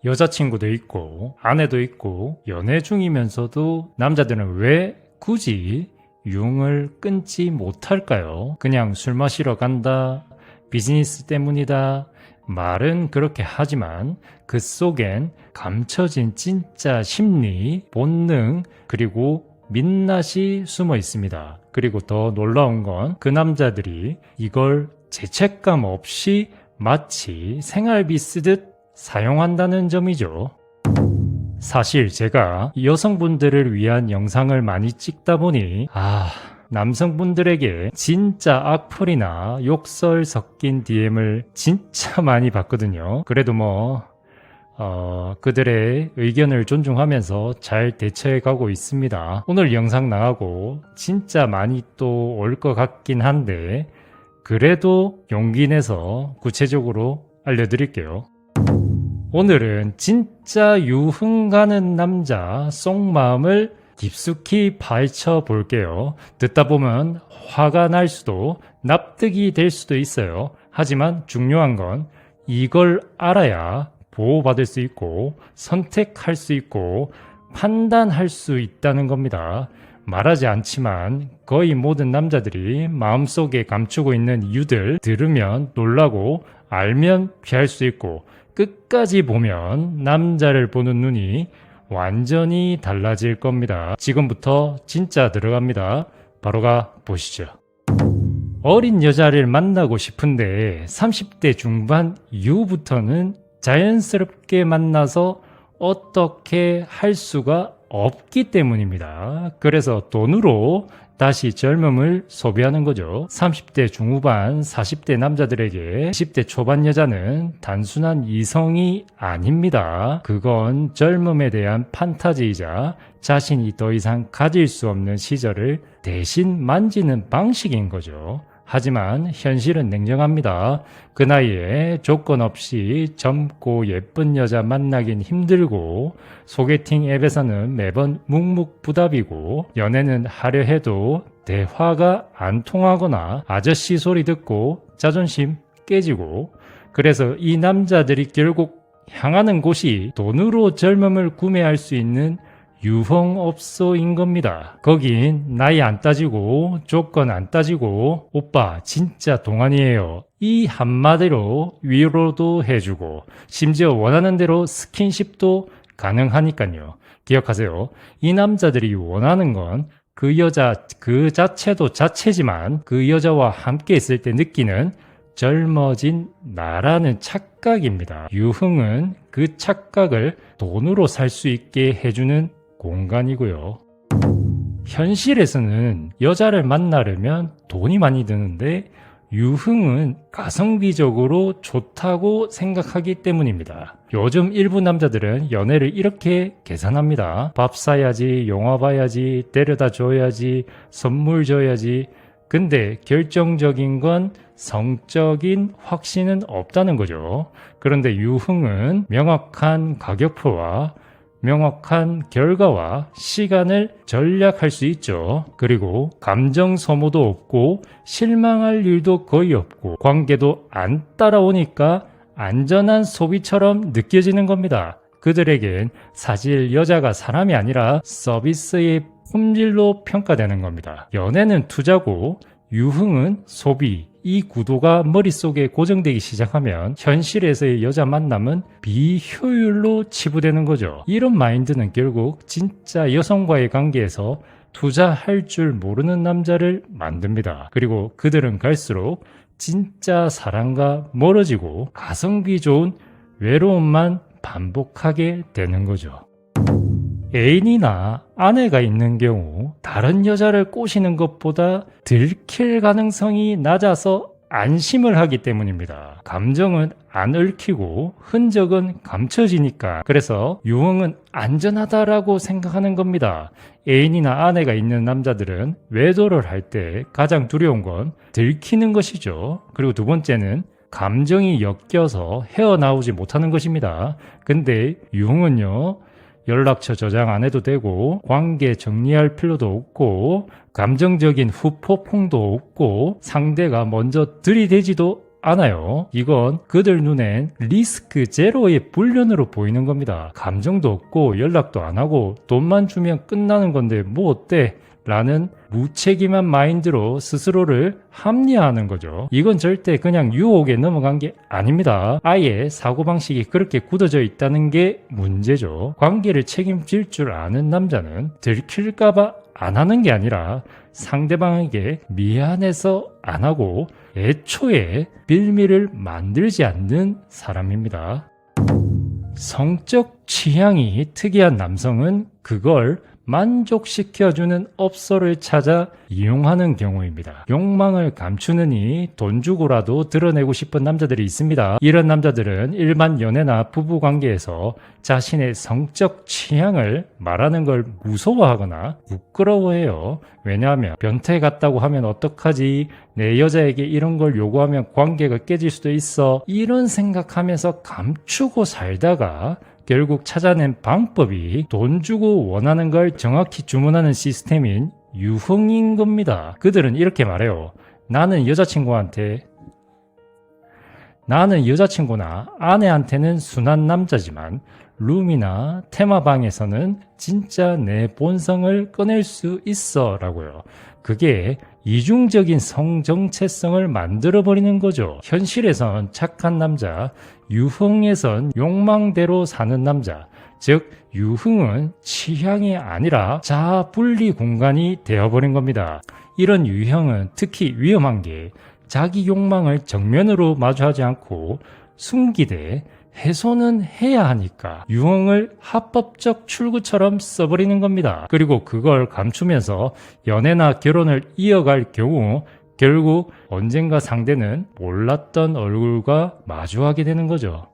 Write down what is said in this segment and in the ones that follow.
여자친구도 있고 아내도 있고 연애 중이면서도 남자들은 왜 굳이 유흥을 끊지 못할까요? 그냥 술 마시러 간다, 비즈니스 때문이다, 말은 그렇게 하지만 그 속엔 감춰진 진짜 심리, 본능, 그리고 민낯이 숨어 있습니다. 그리고 더 놀라운 건 그 남자들이 이걸 죄책감 없이 마치 생활비 쓰듯 사용한다는 점이죠. 사실 제가 여성분들을 위한 영상을 많이 찍다 보니 남성분들에게 진짜 악플이나 욕설 섞인 DM을 진짜 많이 받거든요. 그래도 그들의 의견을 존중하면서 잘 대처해 가고 있습니다. 오늘 영상 나가고 진짜 많이 또 올 것 같긴 한데 그래도 용기 내서 구체적으로 알려드릴게요. 오늘은 진짜 유흥 가는 남자 속마음을 깊숙이 파헤쳐 볼게요. 듣다 보면 화가 날 수도 납득이 될 수도 있어요. 하지만 중요한 건 이걸 알아야 보호받을 수 있고 선택할 수 있고 판단할 수 있다는 겁니다. 말하지 않지만 거의 모든 남자들이 마음속에 감추고 있는 이유들 들으면 놀라고 알면 피할 수 있고 끝까지 보면 남자를 보는 눈이 완전히 달라질 겁니다. 지금부터 진짜 들어갑니다. 바로 가 보시죠. 어린 여자를 만나고 싶은데 30대 중반 이후부터는 자연스럽게 만나서 어떻게 할 수가 없기 때문입니다. 그래서 돈으로 다시 젊음을 소비하는 거죠. 30대 중후반, 40대 남자들에게 10대 초반 여자는 단순한 이성이 아닙니다. 그건 젊음에 대한 판타지이자 자신이 더 이상 가질 수 없는 시절을 대신 만지는 방식인 거죠. 하지만 현실은 냉정합니다. 그 나이에 조건 없이 젊고 예쁜 여자 만나긴 힘들고 소개팅 앱에서는 매번 묵묵부답이고 연애는 하려 해도 대화가 안 통하거나 아저씨 소리 듣고 자존심 깨지고 그래서 이 남자들이 결국 향하는 곳이 돈으로 젊음을 구매할 수 있는 유흥업소인 겁니다. 거긴 나이 안 따지고 조건 안 따지고 오빠 진짜 동안이에요. 이 한마디로 위로도 해주고 심지어 원하는 대로 스킨십도 가능하니까요. 기억하세요. 이 남자들이 원하는 건 그 여자 그 자체도 자체지만 그 여자와 함께 있을 때 느끼는 젊어진 나라는 착각입니다. 유흥은 그 착각을 돈으로 살 수 있게 해주는 공간이고요. 현실에서는 여자를 만나려면 돈이 많이 드는데 유흥은 가성비적으로 좋다고 생각하기 때문입니다. 요즘 일부 남자들은 연애를 이렇게 계산합니다. 밥 사야지, 영화 봐야지, 데려다 줘야지, 선물 줘야지. 근데 결정적인 건 성적인 확신은 없다는 거죠. 그런데 유흥은 명확한 가격표와 명확한 결과와 시간을 절약할 수 있죠. 그리고 감정 소모도 없고 실망할 일도 거의 없고 관계도 안 따라오니까 안전한 소비처럼 느껴지는 겁니다. 그들에겐 사실 여자가 사람이 아니라 서비스의 품질로 평가되는 겁니다. 연애는 투자고 유흥은 소비. 이 구도가 머릿속에 고정되기 시작하면 현실에서의 여자 만남은 비효율로 치부되는 거죠. 이런 마인드는 결국 진짜 여성과의 관계에서 투자할 줄 모르는 남자를 만듭니다. 그리고 그들은 갈수록 진짜 사랑과 멀어지고 가성비 좋은 외로움만 반복하게 되는 거죠. 애인이나 아내가 있는 경우 다른 여자를 꼬시는 것보다 들킬 가능성이 낮아서 안심을 하기 때문입니다. 감정은 안 얽히고 흔적은 감춰지니까. 그래서 유흥은 안전하다라고 생각하는 겁니다. 애인이나 아내가 있는 남자들은 외도를 할 때 가장 두려운 건 들키는 것이죠. 그리고 두 번째는 감정이 엮여서 헤어나오지 못하는 것입니다. 근데 유흥은요, 연락처 저장 안 해도 되고 관계 정리할 필요도 없고 감정적인 후폭풍도 없고 상대가 먼저 들이대지도 않아요. 이건 그들 눈엔 리스크 제로의 불륜으로 보이는 겁니다. 감정도 없고 연락도 안 하고 돈만 주면 끝나는 건데 뭐 어때? 라는 무책임한 마인드로 스스로를 합리화하는 거죠. 이건 절대 그냥 유혹에 넘어간 게 아닙니다. 아예 사고방식이 그렇게 굳어져 있다는 게 문제죠. 관계를 책임질 줄 아는 남자는 들킬까봐 안 하는 게 아니라 상대방에게 미안해서 안 하고 애초에 빌미를 만들지 않는 사람입니다. 성적 취향이 특이한 남성은 그걸 만족시켜주는 업소를 찾아 이용하는 경우입니다. 욕망을 감추느니 돈 주고라도 드러내고 싶은 남자들이 있습니다. 이런 남자들은 일반 연애나 부부관계에서 자신의 성적 취향을 말하는 걸 무서워하거나 부끄러워해요. 왜냐하면 변태 같다고 하면 어떡하지? 내 여자에게 이런 걸 요구하면 관계가 깨질 수도 있어. 이런 생각하면서 감추고 살다가 결국 찾아낸 방법이 돈 주고 원하는 걸 정확히 주문하는 시스템인 유흥인 겁니다. 그들은 이렇게 말해요. 나는 여자친구나 아내한테는 순한 남자지만 룸이나 테마방에서는 진짜 내 본성을 꺼낼 수 있어 라고요. 그게 이중적인 성정체성을 만들어버리는 거죠. 현실에선 착한 남자, 유흥에선 욕망대로 사는 남자, 즉 유흥은 취향이 아니라 자아 분리 공간이 되어버린 겁니다. 이런 유형은 특히 위험한 게 자기 욕망을 정면으로 마주하지 않고 숨기되 훼손은 해야 하니까 유흥을 합법적 출구처럼 써버리는 겁니다. 그리고 그걸 감추면서 연애나 결혼을 이어갈 경우 결국 언젠가 상대는 몰랐던 얼굴과 마주하게 되는 거죠.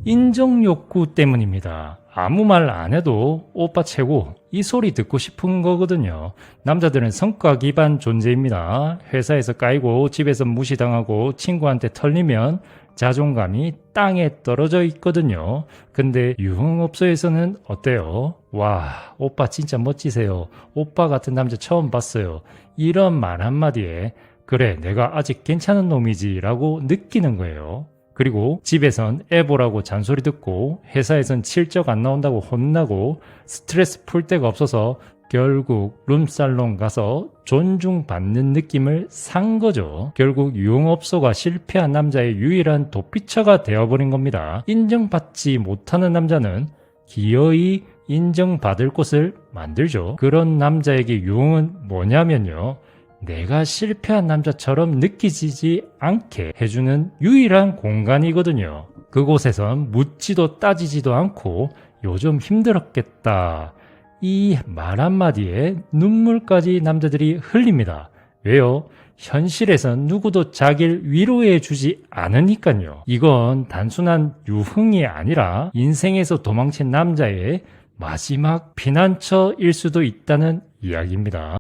인정욕구 때문입니다. 아무 말 안 해도 오빠 최고 이 소리 듣고 싶은 거거든요. 남자들은 성과 기반 존재입니다. 회사에서 까이고 집에서 무시당하고 친구한테 털리면 자존감이 땅에 떨어져 있거든요. 근데 유흥업소에서는 어때요? 와, 오빠 진짜 멋지세요. 오빠 같은 남자 처음 봤어요. 이런 말 한마디에 그래, 내가 아직 괜찮은 놈이지 라고 느끼는 거예요. 그리고 집에선 애 보라고 잔소리 듣고 회사에선 실적 안 나온다고 혼나고 스트레스 풀 데가 없어서 결국 룸살롱 가서 존중받는 느낌을 산 거죠. 결국 유흥업소가 실패한 남자의 유일한 도피처가 되어버린 겁니다. 인정받지 못하는 남자는 기어이 인정받을 곳을 만들죠. 그런 남자에게 유흥은 뭐냐면요, 내가 실패한 남자처럼 느끼지 않게 해주는 유일한 공간이거든요. 그곳에선 묻지도 따지지도 않고 요즘 힘들었겠다, 이 말 한마디에 눈물까지 남자들이 흘립니다. 왜요? 현실에선 누구도 자기를 위로해 주지 않으니까요. 이건 단순한 유흥이 아니라 인생에서 도망친 남자의 마지막 피난처일 수도 있다는 이야기입니다.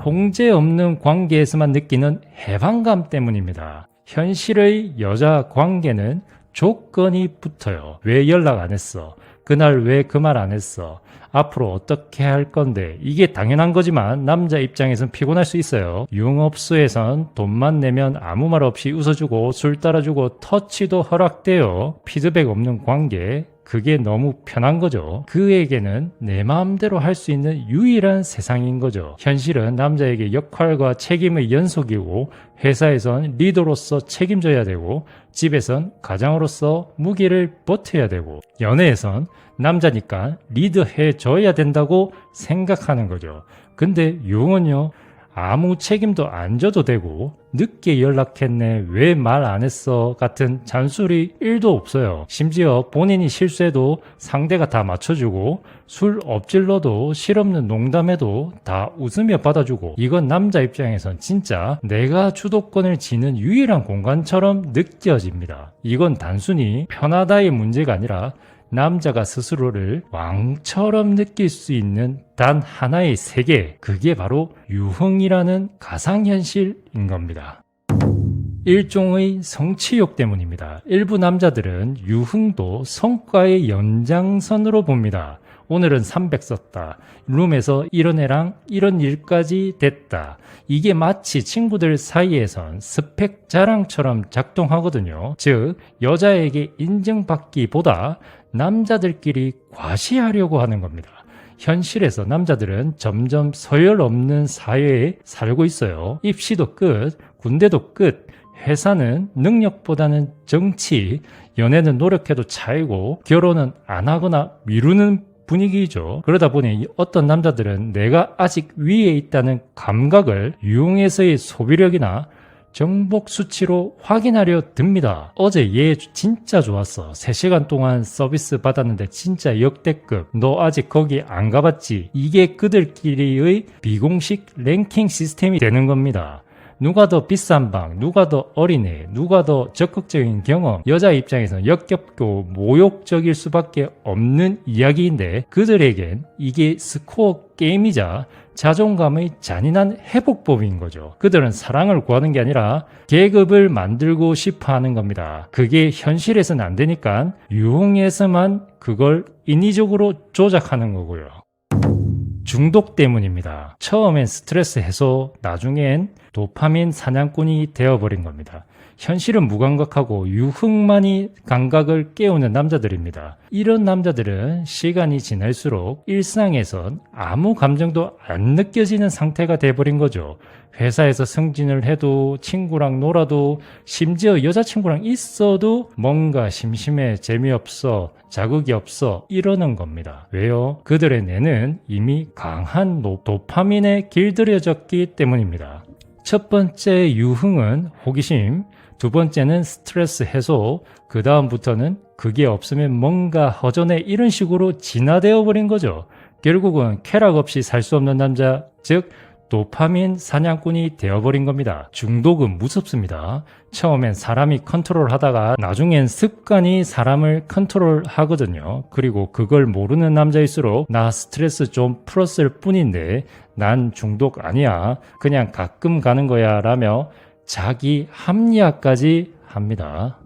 통제 없는 관계에서만 느끼는 해방감 때문입니다. 현실의 여자 관계는 조건이 붙어요. 왜 연락 안 했어? 그날 왜 그 말 안 했어? 앞으로 어떻게 할 건데? 이게 당연한 거지만 남자 입장에선 피곤할 수 있어요. 유흥업소에선 돈만 내면 아무 말 없이 웃어주고 술 따라주고 터치도 허락돼요. 피드백 없는 관계, 그게 너무 편한 거죠. 그에게는 내 마음대로 할 수 있는 유일한 세상인 거죠. 현실은 남자에게 역할과 책임의 연속이고 회사에선 리더로서 책임져야 되고 집에선 가장으로서 무게를 버텨야 되고 연애에선 남자니까 리드해줘야 된다고 생각하는 거죠. 근데 유흥은요, 아무 책임도 안 져도 되고 늦게 연락했네, 왜 말 안 했어 같은 잔소리 1도 없어요. 심지어 본인이 실수해도 상대가 다 맞춰주고 술 엎질러도 실없는 농담해도 다 웃으며 받아주고, 이건 남자 입장에선 진짜 내가 주도권을 지는 유일한 공간처럼 느껴집니다. 이건 단순히 편하다의 문제가 아니라 남자가 스스로를 왕처럼 느낄 수 있는 단 하나의 세계, 그게 바로 유흥이라는 가상현실인 겁니다. 일종의 성취욕 때문입니다. 일부 남자들은 유흥도 성과의 연장선으로 봅니다. 오늘은 300 썼다. 룸에서 이런 애랑 이런 일까지 됐다. 이게 마치 친구들 사이에선 스펙 자랑처럼 작동하거든요. 즉 여자에게 인정받기보다 남자들끼리 과시하려고 하는 겁니다. 현실에서 남자들은 점점 서열 없는 사회에 살고 있어요. 입시도 끝, 군대도 끝, 회사는 능력보다는 정치, 연애는 노력해도 차이고 결혼은 안 하거나 미루는 분위기죠. 그러다 보니 어떤 남자들은 내가 아직 위에 있다는 감각을 유흥에서의 소비력이나 정복 수치로 확인하려 듭니다. 어제 얘 진짜 좋았어. 3시간 동안 서비스 받았는데 진짜 역대급. 너 아직 거기 안 가봤지? 이게 그들끼리의 비공식 랭킹 시스템이 되는 겁니다. 누가 더 비싼 방, 누가 더 어린애, 누가 더 적극적인 경험, 여자 입장에서는 역겹고 모욕적일 수밖에 없는 이야기인데 그들에겐 이게 스코어 게임이자 자존감의 잔인한 회복법인 거죠. 그들은 사랑을 구하는 게 아니라 계급을 만들고 싶어 하는 겁니다. 그게 현실에서는 안 되니까 유흥에서만 그걸 인위적으로 조작하는 거고요. 중독 때문입니다. 처음엔 스트레스 해소, 나중엔 도파민 사냥꾼이 되어버린 겁니다. 현실은 무감각하고 유흥만이 감각을 깨우는 남자들입니다. 이런 남자들은 시간이 지날수록 일상에선 아무 감정도 안 느껴지는 상태가 돼버린 거죠. 회사에서 승진을 해도 친구랑 놀아도 심지어 여자친구랑 있어도 뭔가 심심해, 재미없어, 자극이 없어 이러는 겁니다. 왜요? 그들의 뇌는 이미 강한 도파민에 길들여졌기 때문입니다. 첫 번째 유흥은 호기심, 두 번째는 스트레스 해소, 그 다음부터는 그게 없으면 뭔가 허전해 이런 식으로 진화되어 버린 거죠. 결국은 쾌락 없이 살 수 없는 남자, 즉 도파민 사냥꾼이 되어버린 겁니다. 중독은 무섭습니다. 처음엔 사람이 컨트롤하다가 나중엔 습관이 사람을 컨트롤하거든요. 그리고 그걸 모르는 남자일수록 나 스트레스 좀 풀었을 뿐인데 난 중독 아니야. 그냥 가끔 가는 거야 라며 자기 합리화까지 합니다.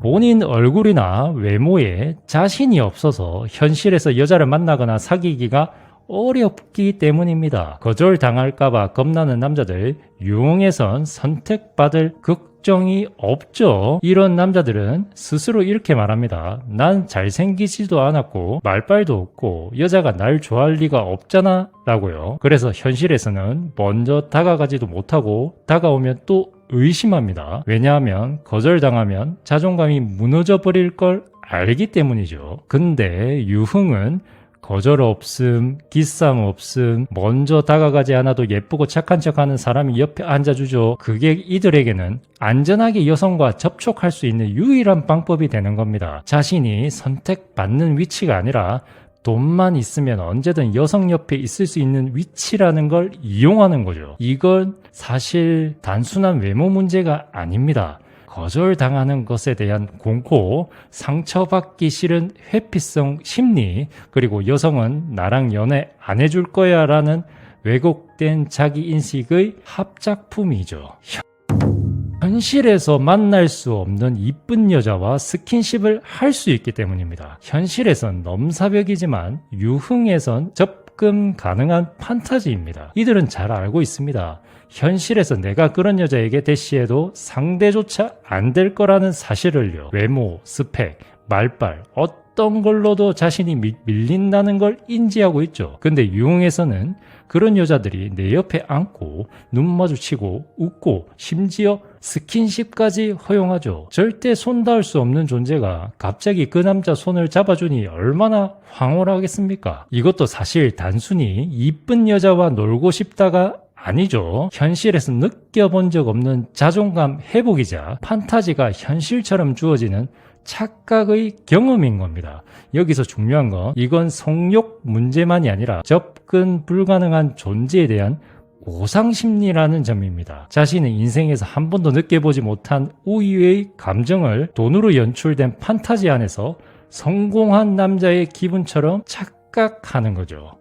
본인 얼굴이나 외모에 자신이 없어서 현실에서 여자를 만나거나 사귀기가 어렵기 때문입니다. 거절당할까봐 겁나는 남자들, 유흥에선 선택받을 걱정이 없죠. 이런 남자들은 스스로 이렇게 말합니다. 난 잘생기지도 않았고 말빨도 없고 여자가 날 좋아할 리가 없잖아 라고요. 그래서 현실에서는 먼저 다가가지도 못하고 다가오면 또 의심합니다. 왜냐하면 거절당하면 자존감이 무너져 버릴 걸 알기 때문이죠. 근데 유흥은 거절 없음, 기싸움 없음, 먼저 다가가지 않아도 예쁘고 착한 척하는 사람이 옆에 앉아주죠. 그게 이들에게는 안전하게 여성과 접촉할 수 있는 유일한 방법이 되는 겁니다. 자신이 선택받는 위치가 아니라 돈만 있으면 언제든 여성 옆에 있을 수 있는 위치라는 걸 이용하는 거죠. 이건 사실 단순한 외모 문제가 아닙니다. 거절당하는 것에 대한 공포, 상처받기 싫은 회피성 심리, 그리고 여성은 나랑 연애 안 해줄 거야 라는 왜곡된 자기인식의 합작품이죠. 현실에서 만날 수 없는 이쁜 여자와 스킨십을 할 수 있기 때문입니다. 현실에선 넘사벽이지만 유흥에선 접근 가능한 판타지입니다. 이들은 잘 알고 있습니다. 현실에서 내가 그런 여자에게 대시해도 상대조차 안 될 거라는 사실을요. 외모, 스펙, 말빨, 어떤 걸로도 자신이 밀린다는 걸 인지하고 있죠. 근데 유흥에서는 그런 여자들이 내 옆에 앉고 눈 마주치고 웃고 심지어 스킨십까지 허용하죠. 절대 손 닿을 수 없는 존재가 갑자기 그 남자 손을 잡아주니 얼마나 황홀하겠습니까? 이것도 사실 단순히 이쁜 여자와 놀고 싶다가 아니죠. 현실에서 느껴본 적 없는 자존감 회복이자 판타지가 현실처럼 주어지는 착각의 경험인 겁니다. 여기서 중요한 건 이건 성욕 문제만이 아니라 접근 불가능한 존재에 대한 보상심리라는 점입니다. 자신의 인생에서 한 번도 느껴보지 못한 우위의 감정을 돈으로 연출된 판타지 안에서 성공한 남자의 기분처럼 착각하는 거죠.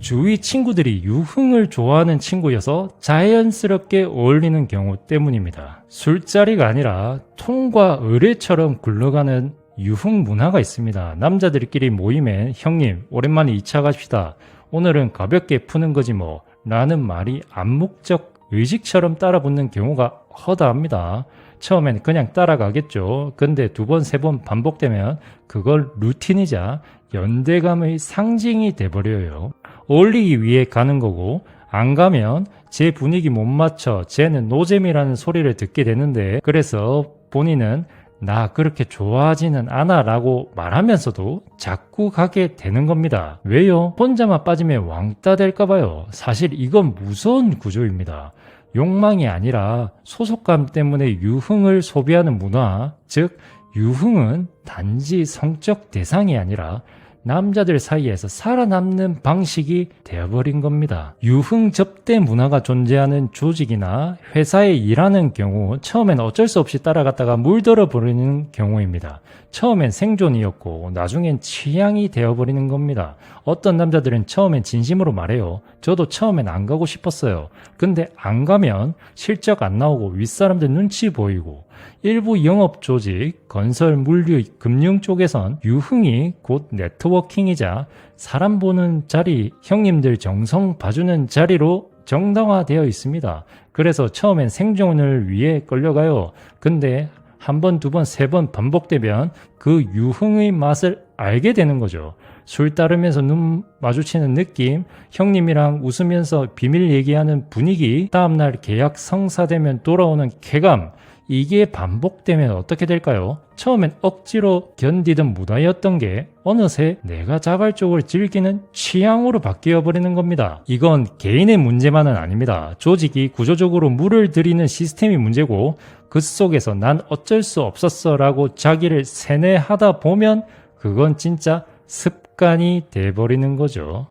주위 친구들이 유흥을 좋아하는 친구여서 자연스럽게 어울리는 경우 때문입니다. 술자리가 아니라 통과 의뢰처럼 굴러가는 유흥 문화가 있습니다. 남자들끼리 모이면 형님 오랜만에 2차 갑시다. 오늘은 가볍게 푸는 거지 뭐 라는 말이 암묵적 의식처럼 따라붙는 경우가 허다합니다. 처음엔 그냥 따라가겠죠. 근데 2번, 3번 반복되면 그걸 루틴이자 연대감의 상징이 돼버려요. 어울리기 위해 가는 거고 안 가면 제 분위기 못 맞춰 쟤는 노잼이라는 소리를 듣게 되는데 그래서 본인은 나 그렇게 좋아하지는 않아 라고 말하면서도 자꾸 가게 되는 겁니다. 왜요? 혼자만 빠지면 왕따 될까봐요. 사실 이건 무서운 구조입니다. 욕망이 아니라 소속감 때문에 유흥을 소비하는 문화, 즉 유흥은 단지 성적 대상이 아니라 남자들 사이에서 살아남는 방식이 되어버린 겁니다. 유흥 접대 문화가 존재하는 조직이나 회사에 일하는 경우 처음엔 어쩔 수 없이 따라갔다가 물들어 버리는 경우입니다. 처음엔 생존이었고 나중엔 취향이 되어버리는 겁니다. 어떤 남자들은 처음엔 진심으로 말해요. 저도 처음엔 안 가고 싶었어요. 근데 안 가면 실적 안 나오고 윗사람들 눈치 보이고 일부 영업 조직, 건설, 물류, 금융 쪽에선 유흥이 곧 네트워킹이자 사람 보는 자리, 형님들 정성 봐주는 자리로 정당화되어 있습니다. 그래서 처음엔 생존을 위해 끌려가요. 근데 한 번, 2번, 3번 반복되면 그 유흥의 맛을 알게 되는 거죠. 술 따르면서 눈 마주치는 느낌, 형님이랑 웃으면서 비밀 얘기하는 분위기, 다음날 계약 성사되면 돌아오는 쾌감, 이게 반복되면 어떻게 될까요? 처음엔 억지로 견디던 무다였던 게 어느새 내가 자발적으로 즐기는 취향으로 바뀌어버리는 겁니다. 이건 개인의 문제만은 아닙니다. 조직이 구조적으로 물을 들이는 시스템이 문제고 그 속에서 난 어쩔 수 없었어 라고 자기를 세뇌하다 보면 그건 진짜 습관이 돼버리는 거죠.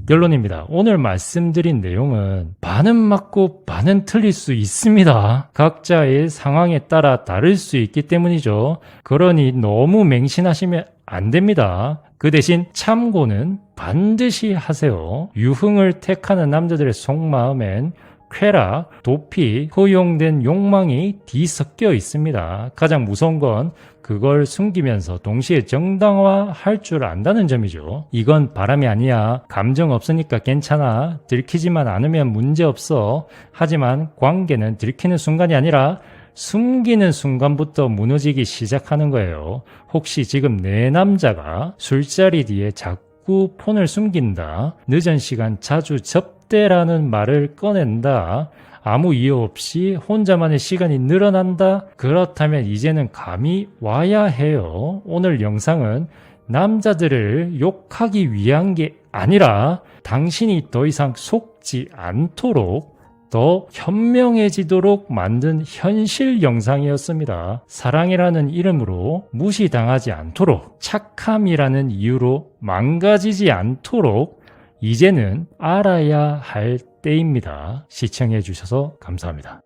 결론입니다. 오늘 말씀드린 내용은 반은 맞고 반은 틀릴 수 있습니다. 각자의 상황에 따라 다를 수 있기 때문이죠. 그러니 너무 맹신하시면 안 됩니다. 그 대신 참고는 반드시 하세요. 유흥을 택하는 남자들의 속마음엔 쾌락, 도피, 허용된 욕망이 뒤섞여 있습니다. 가장 무서운 건 그걸 숨기면서 동시에 정당화할 줄 안다는 점이죠. 이건 바람이 아니야. 감정 없으니까 괜찮아. 들키지만 않으면 문제없어. 하지만 관계는 들키는 순간이 아니라 숨기는 순간부터 무너지기 시작하는 거예요. 혹시 지금 내 남자가 술자리 뒤에 자꾸 폰을 숨긴다. 늦은 시간 자주 접대라는 말을 꺼낸다. 아무 이유 없이 혼자만의 시간이 늘어난다? 그렇다면 이제는 감이 와야 해요. 오늘 영상은 남자들을 욕하기 위한 게 아니라 당신이 더 이상 속지 않도록 더 현명해지도록 만든 현실 영상이었습니다. 사랑이라는 이름으로 무시당하지 않도록, 착함이라는 이유로 망가지지 않도록 이제는 알아야 할 때입니다. 시청해 주셔서 감사합니다.